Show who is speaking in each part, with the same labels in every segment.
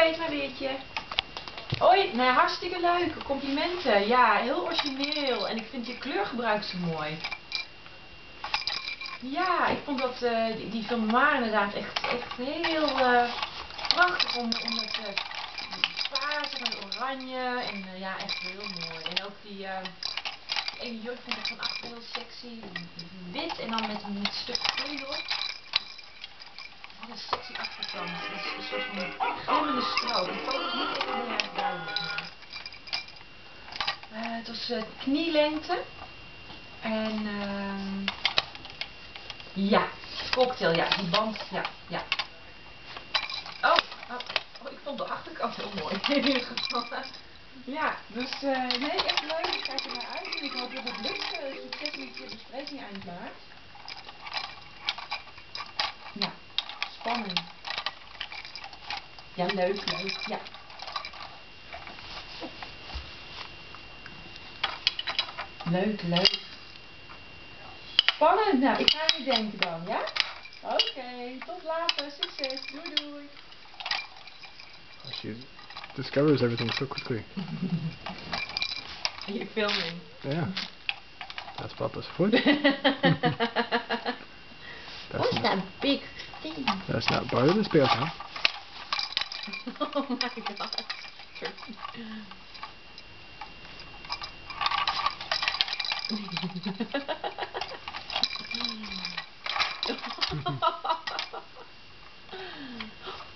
Speaker 1: Peet Marieetje. Hoi, nou hartstikke leuk. Complimenten. Ja, heel origineel. En ik vind je kleurgebruik zo mooi. Ja, ik vond dat die van Maar inderdaad echt heel prachtig om dat paars en oranje en ja, echt heel mooi. En ook die ene jurk vond ik van achter heel sexy. Wit en dan met een stuk kleur erop. Wat een sexy achterkant. Het is een soort van glimmende strook. De foto is niet echt heel erg duidelijk. Het was knielengte. En ja, cocktail, ja, die band, ja. Oh, ik vond de achterkant heel mooi in ieder geval. Ja, dus nee, echt leuk. Ik kijk er naar uit en ik hoop dat het lukt. Succes met je bespreking eind maart. Ja, spannend. Ja, leuk, ja. Leuk. Spannend, nou, ik ga aan je denken dan, ja? Oké, tot later, succes, doei.
Speaker 2: She discovers everything so quickly.
Speaker 1: Are you filming?
Speaker 2: Yeah. That's Papa's foot.
Speaker 1: What's that big thing?
Speaker 2: That's not part of the speeltuin.
Speaker 1: Oh my god.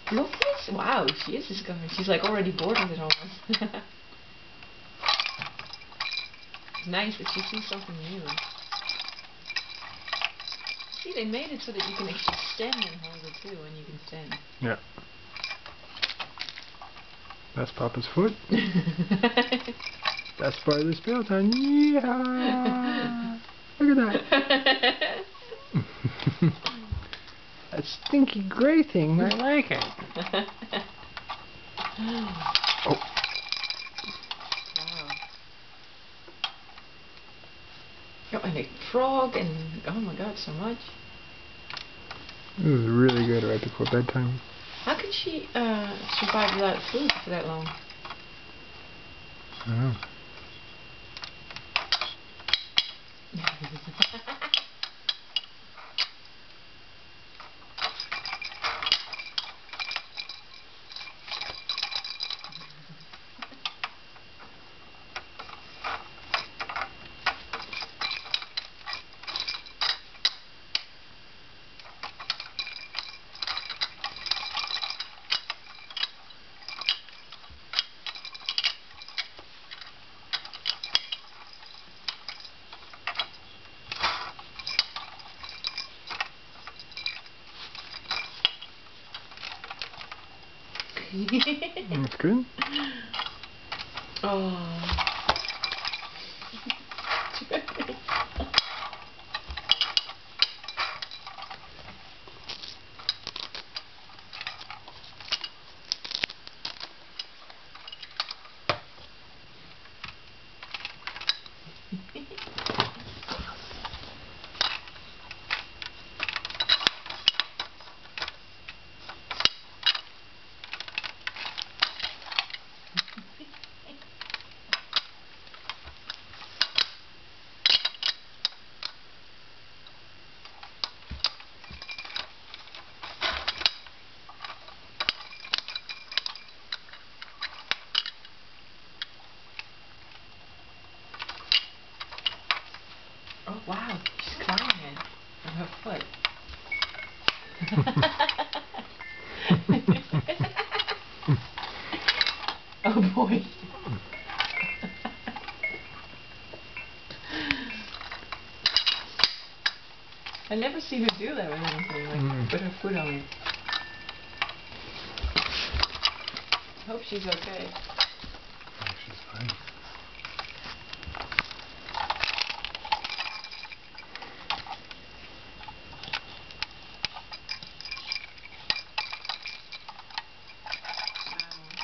Speaker 1: Blokjes? Wow, she is discovering. She's like already bored with it almost. It's nice that she sees something new. See, they made it so that you can actually stand and hold it too when you can stand.
Speaker 2: Yeah. That's Papa's foot. That's part of the speeltuin. Yeah. Look at that. That stinky gray thing, I like it. Oh.
Speaker 1: Wow. Oh, and a frog, and oh my god, so much.
Speaker 2: It was really good right before bedtime.
Speaker 1: How could she survive without food for that long?
Speaker 2: I don't know. That's good.
Speaker 1: Oh. Oh wow, she's climbing it on her foot. Oh boy. I never seen her do that with anything, like put her foot on it. I hope she's okay.
Speaker 2: Oh, she's fine.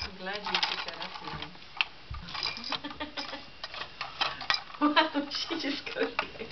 Speaker 1: I'm glad you took that up to him. Wow, she just goes there.